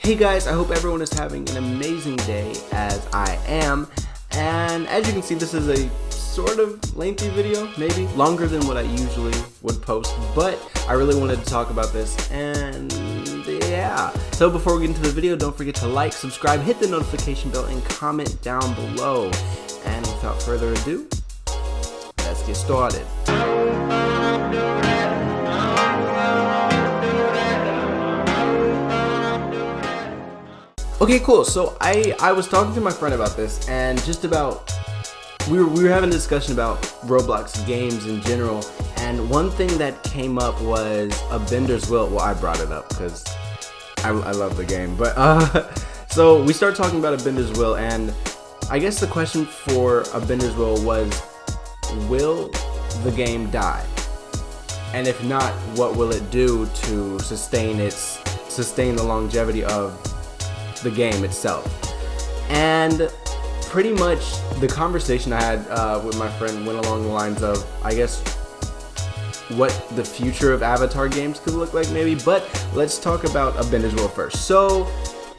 Hey guys, I hope everyone is having an amazing day as I am. And as you can see, this is a sort of lengthy video, maybe longer than what I usually would post, but I really wanted to talk about this, and yeah. So before we get into the video, don't forget to like, subscribe, hit the notification bell, and comment down below. And without further ado, let's get started. Okay, cool. So I was talking to my friend about this, and just about we were having a discussion about Roblox games in general, and one thing that came up was a Bender's Will. Well, I brought it up because I love the game, but so we started talking about a Bender's Will, and I guess the question for a Bender's Will was, will the game die? And if not, what will it do to sustain the longevity of the game itself? And pretty much the conversation I had with my friend went along the lines of, I guess, what the future of Avatar games could look like maybe, but let's talk about a Bender's Will first. So,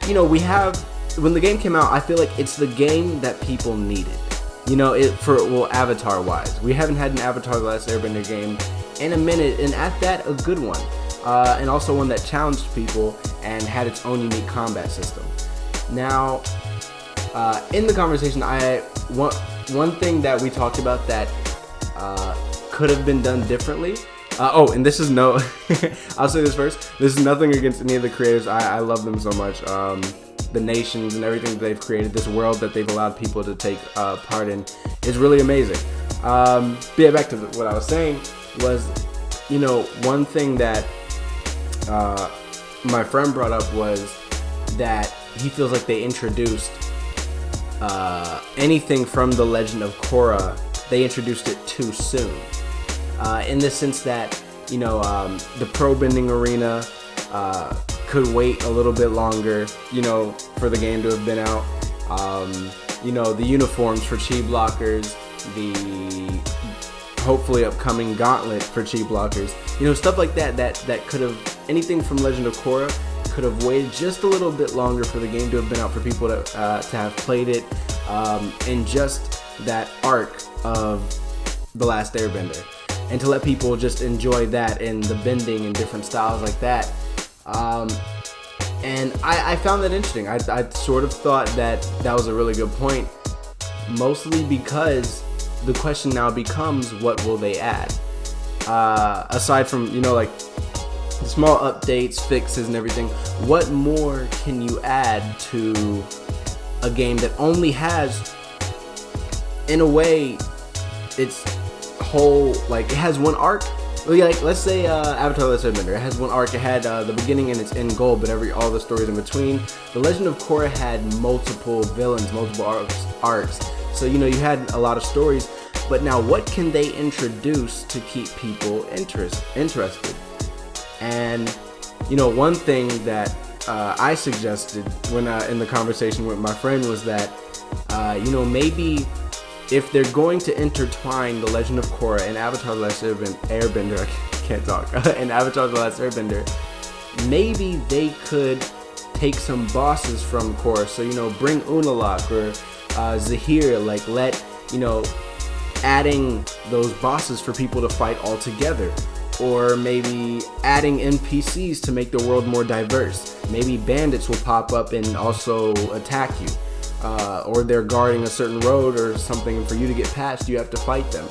you know, when the game came out, I feel like it's the game that people needed. You know, Avatar wise. We haven't had an Avatar The Last Airbender game in a minute, and at that, a good one. And also one that challenged people and had its own unique combat system. Now, in the conversation, one thing that we talked about that could have been done differently. And this is I'll say this first. This is nothing against any of the creators. I love them so much. The nations and everything that they've created, this world that they've allowed people to take part in, is really amazing. But yeah, back to what I was saying was, you know, one thing that my friend brought up was that he feels like they introduced anything from the Legend of Korra, they introduced it too soon. In the sense that, you know, the pro bending arena could wait a little bit longer, you know, for the game to have been out. You know, the uniforms for chi blockers, the hopefully upcoming gauntlet for chi blockers, you know, stuff like that could have, anything from Legend of Korra could have waited just a little bit longer for the game to have been out, for people to have played it in just that arc of The Last Airbender, and to let people just enjoy that and the bending and different styles like that. And I found that interesting. I sort of thought that was a really good point, mostly because the question now becomes, what will they add? Aside from, you know, like small updates, fixes, and everything, what more can you add to a game that only has, in a way, its whole, like, it has one arc? Like, let's say Avatar The Last Airbender, it has one arc. It had the beginning and its end goal, but all the stories in between. The Legend of Korra had multiple villains, multiple arcs. So, you know, you had a lot of stories, but now what can they introduce to keep people interested? And, you know, one thing that I suggested when in the conversation with my friend was that, you know, maybe if they're going to intertwine The Legend of Korra and Avatar The Last Airbender, I can't talk, and Avatar The Last Airbender, maybe they could take some bosses from Korra. So, you know, bring Unalaq or Zahir, like, you know, adding those bosses for people to fight all together. Or maybe adding NPCs to make the world more diverse. Maybe bandits will pop up and also attack you. Or they're guarding a certain road or something, and for you to get past, you have to fight them.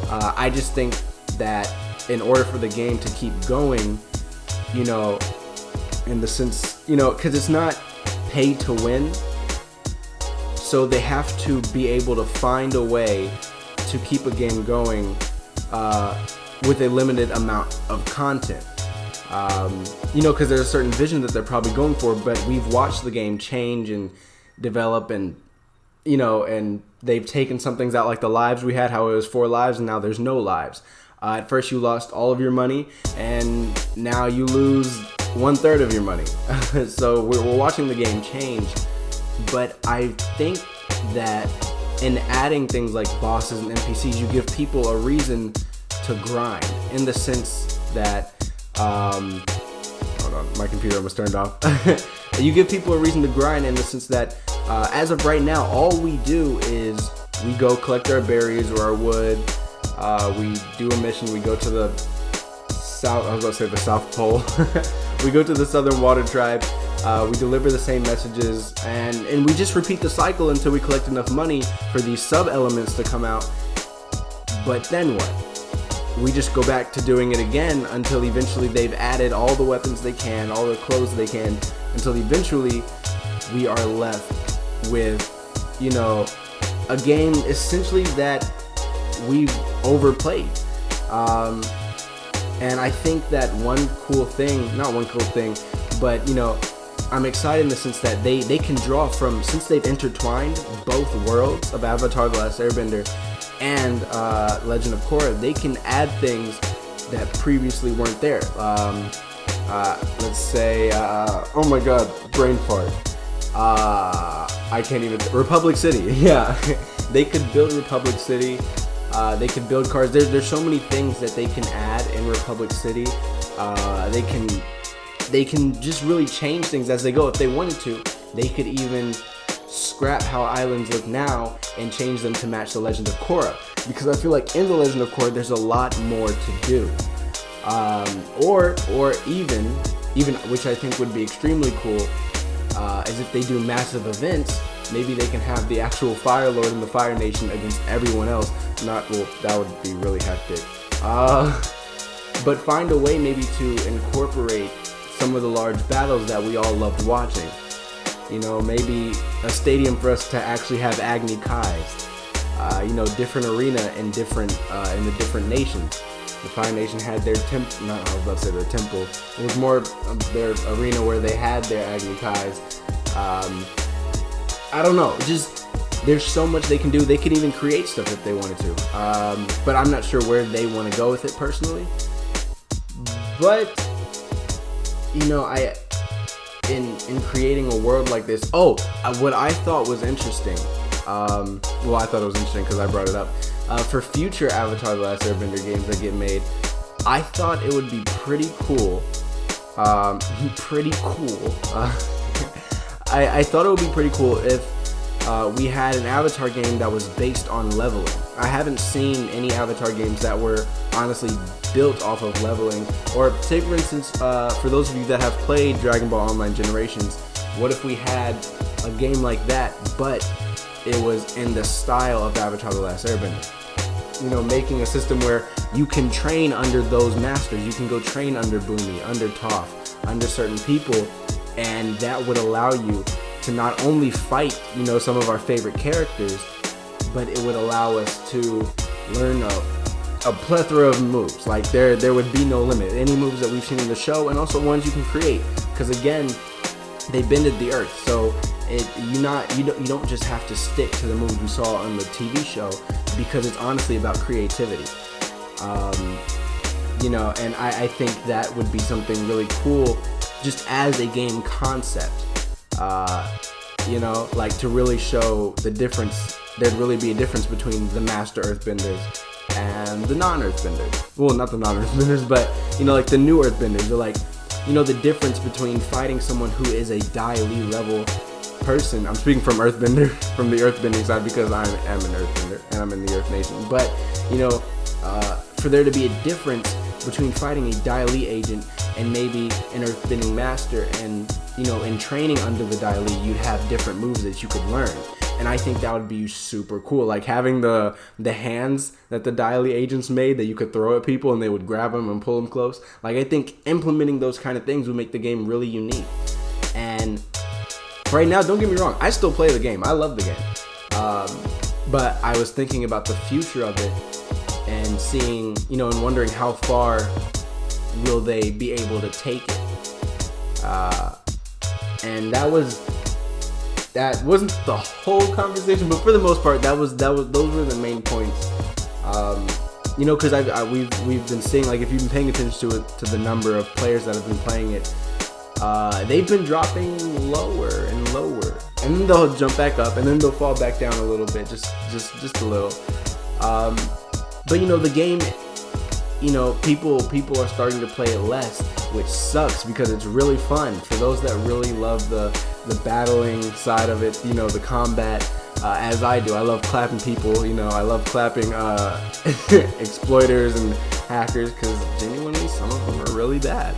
I just think that in order for the game to keep going, you know, in the sense, you know, because it's not pay to win, so they have to be able to find a way to keep a game going with a limited amount of content. You know, because there's a certain vision that they're probably going for, but we've watched the game change and develop, and, you know, and they've taken some things out, like the lives we had, how it was 4 lives, and now there's no lives. At first you lost all of your money, and now you lose 1/3 of your money. So we're watching the game change, but I think that in adding things like bosses and NPCs, you give people a reason to grind, in the sense that hold on, my computer almost turned off. You give people a reason to grind in the sense that as of right now, all we do is we go collect our berries or our wood. We do a mission. We go to the south. I was going to say the South Pole. We go to the Southern Water Tribe. We deliver the same messages, and we just repeat the cycle until we collect enough money for these sub-elements to come out. But then what? We just go back to doing it again until eventually they've added all the weapons they can, all the clothes they can, until eventually we are left with, you know, a game essentially that we've overplayed. And I think that not one cool thing, but, you know, I'm excited in the sense that they can draw from, since they've intertwined both worlds of Avatar: The Last Airbender and Legend of Korra, they can add things that previously weren't there. Let's say, oh my god, brain fart. I can't even. Republic City, yeah. They could build Republic City. They could build cars. There's so many things that they can add in Republic City. They can just really change things as they go. If they wanted to, they could even scrap how islands look now and change them to match the Legend of Korra. Because I feel like in the Legend of Korra, there's a lot more to do. Or even which I think would be extremely cool, is if they do massive events. Maybe they can have the actual Fire Lord and the Fire Nation against everyone else. That would be really hectic. But find a way maybe to incorporate some of the large battles that we all loved watching. You know, maybe a stadium for us to actually have Agni Kais. You know, different arena in the different nations. The Fire Nation had their temple. I was about to say their temple. It was more of their arena where they had their Agni Kais. I don't know. Just there's so much they can do. They can even create stuff if they wanted to. But I'm not sure where they want to go with it personally. But you know, in creating a world like this. What I thought was interesting. I thought it was interesting because I brought it up. For future Avatar: The Last Airbender games that get made, I thought it would be pretty cool. I thought it would be pretty cool if we had an Avatar game that was based on leveling. I haven't seen any Avatar games that were honestly built off of leveling. Or take for instance, for those of you that have played Dragon Ball Online Generations, what if we had a game like that, but it was in the style of Avatar: The Last Airbender? You know, making a system where you can train under those masters. You can go train under Bumi, under Toph, under certain people, and that would allow you to not only fight, you know, some of our favorite characters, but it would allow us to learn a plethora of moves. Like there would be no limit. Any moves that we've seen in the show, and also ones you can create. Because again, they bended the earth, so you don't just have to stick to the moves we saw on the TV show, because it's honestly about creativity. You know, and I think that would be something really cool, just as a game concept. You know, like to really show the difference. There'd really be a difference between the Master Earthbenders and the non-Earthbenders. Well, not the non-Earthbenders, but you know, like the new Earthbenders. Or like, you know, the difference between fighting someone who is a Dai Li level person. I'm speaking from Earthbender, from the Earthbending side, because I am an Earthbender and I'm in the Earth Nation. But you know, for there to be a difference between fighting a Dai Li agent and maybe an Earthbending master, and you know, in training under the Dai Li, you'd have different moves that you could learn. And I think that would be super cool. Like having the hands that the Dai Li agents made that you could throw at people and they would grab them and pull them close. Like I think implementing those kind of things would make the game really unique. And right now, don't get me wrong, I still play the game. I love the game. But I was thinking about the future of it and seeing, you know, and wondering how far will they be able to take it. And that wasn't the whole conversation, but for the most part, those were the main points. You know, because we've been seeing, like, if you've been paying attention to the number of players that have been playing it, they've been dropping lower and lower, and then they'll jump back up, and then they'll fall back down a little bit, just a little. But you know, the game, you know, people are starting to play it less, which sucks because it's really fun for those that really love the battling side of it, you know, the combat. As I do, I love clapping people, you know, I love clapping exploiters and hackers, because genuinely some of them are really bad,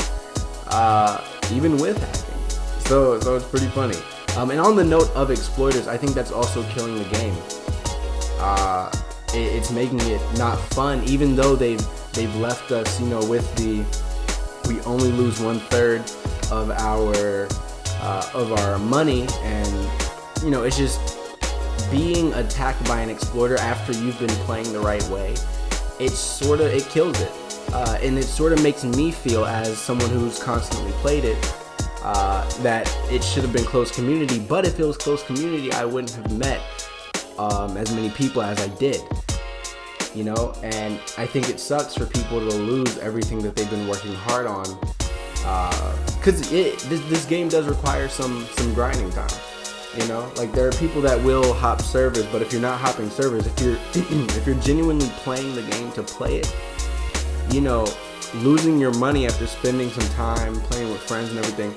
even with hacking. So it's pretty funny. And on the note of exploiters, I think that's also killing the game. It's making it not fun, even though they've left us, you know, with we only lose 1/3 of our money, and you know, it's just being attacked by an exploiter after you've been playing the right way. It kills it, and it sort of makes me feel, as someone who's constantly played it, that it should have been closed community. But if it was closed community, I wouldn't have met as many people as I did, you know. And I think it sucks for people to lose everything that they've been working hard on, because this game does require some grinding time, you know. Like, there are people that will hop servers, but if you're not hopping servers, if you're genuinely playing the game to play it, you know, losing your money after spending some time playing with friends and everything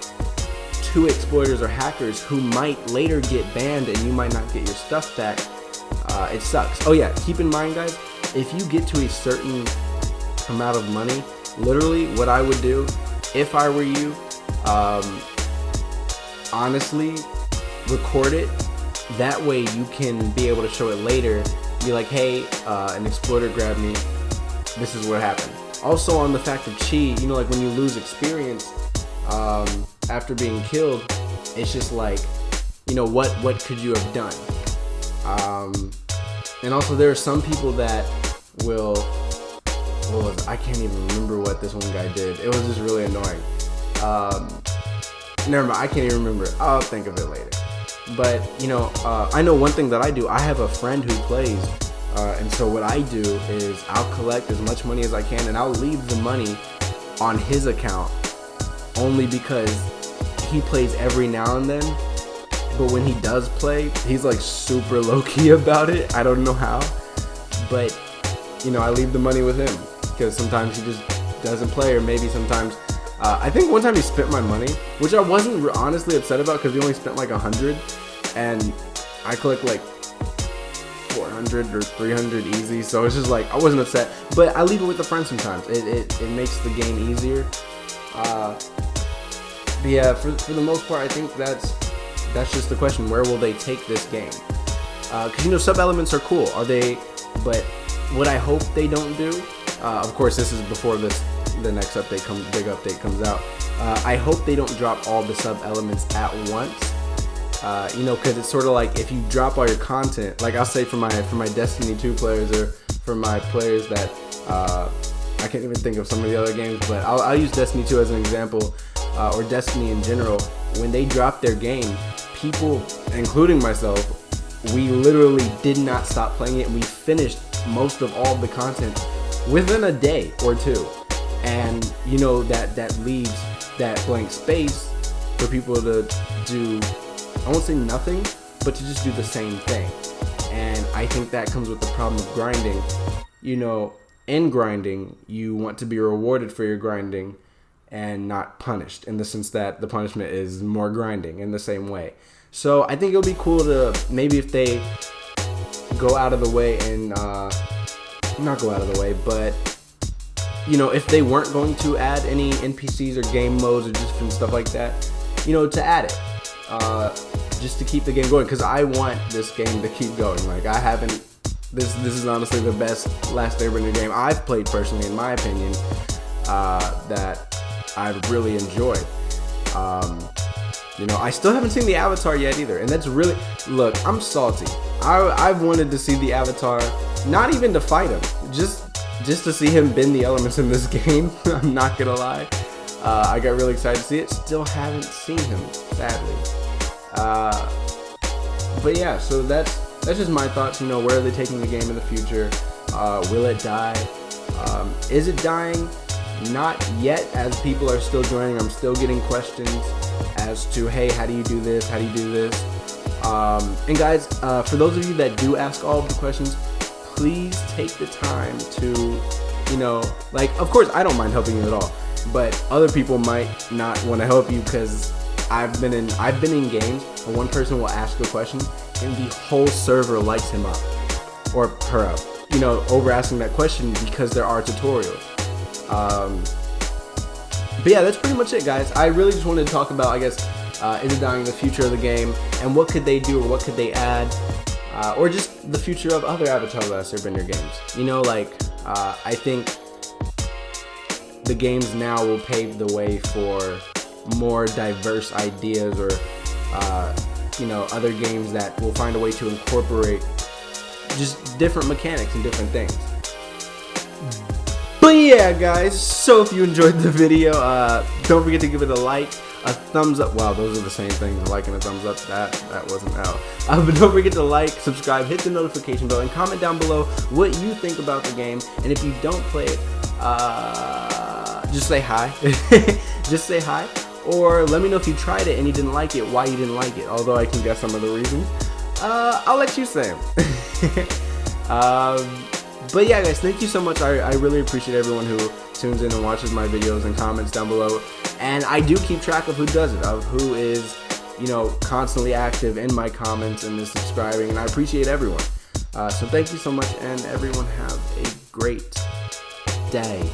to exploiters or hackers who might later get banned and you might not get your stuff back, it sucks. Oh yeah, keep in mind, guys, if you get to a certain amount of money, literally what I would do if I were you, honestly, record it. That way you can be able to show it later, be like, hey, an exploiter grabbed me, this is what happened. Also, on the fact of chi, you know, like when you lose experience after being killed, it's just like, you know, what could you have done? And also, there are some people that will, I can't even remember what this one guy did. It was just really annoying. Never mind, I can't even remember. I'll think of it later. But, you know, I know one thing that I do. I have a friend who plays, and so what I do is I'll collect as much money as I can, and I'll leave the money on his account, only because he plays every now and then. But when he does play, he's like super low-key about it. I don't know how, but, you know, I leave the money with him because sometimes he just doesn't play, or maybe sometimes I think one time he spent my money, which I wasn't honestly upset about because he only spent like 100, and I collect like 400 or 300 easy, so it's just like I wasn't upset. But I leave it with a friend sometimes. It makes the game easier. But yeah, for the most part, I think that's just the question. Where will they take this game? Because, you know, sub-elements are cool. Are they? But what I hope they don't do, of course, this is before the next big update comes out. I hope they don't drop all the sub-elements at once. You know, because it's sort of like if you drop all your content, like I'll say for my Destiny 2 players, or for my players that I can't even think of some of the other games, but I'll use Destiny 2 as an example, or Destiny in general. When they drop their game, people, including myself, we literally did not stop playing it, and we finished most of all the content within a day or two. And, you know, that leaves that blank space for people to do, I won't say nothing, but to just do the same thing. And I think that comes with the problem of grinding. You know, in grinding, you want to be rewarded for your grinding and not punished, in the sense that the punishment is more grinding in the same way. So I think it'll be cool to, maybe if they go out of the way and, not go out of the way, but, you know, if they weren't going to add any NPCs or game modes or just stuff like that, you know, to add it, just to keep the game going, because I want this game to keep going. Like, I haven't, this is honestly the best Last Airbender game I've played personally, in my opinion, that I've really enjoyed. You know, I still haven't seen the Avatar yet either, and that's really, look, I'm salty. I've wanted to see the Avatar, not even to fight him, just to see him bend the elements in this game. I'm not gonna lie. I got really excited to see it. Still haven't seen him, sadly. But yeah, so that's just my thoughts. You know, where are they taking the game in the future? Will it die? Is it dying? Not yet, as people are still joining. I'm still getting questions as to, hey, how do you do this? How do you do this? And guys, for those of you that do ask all of the questions, please take the time to, you know, like, of course, I don't mind helping you at all. but other people might not want to help you because I've been in games where one person will ask a question and the whole server lights him up or her up, you know, over asking that question because there are tutorials. But yeah, that's pretty much it, guys. I really just wanted to talk about, I guess, Is It Dying, the future of the game, and what could they do or what could they add, or just the future of other avatars that serve in your games. You know, like, I think the games now will pave the way for more diverse ideas, or you know, other games that will find a way to incorporate just different mechanics and different things. But yeah, guys, so if you enjoyed the video, don't forget to give it a like, a thumbs up. Wow, those are the same things, a like and a thumbs up. That wasn't out. But don't forget to like, subscribe, hit the notification bell, and comment down below what you think about the game. And if you don't play it, just say hi. Just say hi. Or let me know if you tried it and you didn't like it, why you didn't like it. Although I can guess some of the reasons. I'll let you say them. But yeah, guys, thank you so much. I really appreciate everyone who tunes in and watches my videos and comments down below. And I do keep track of who does it, of who is, you know, constantly active in my comments and is subscribing. And I appreciate everyone. So thank you so much, and everyone have a great day.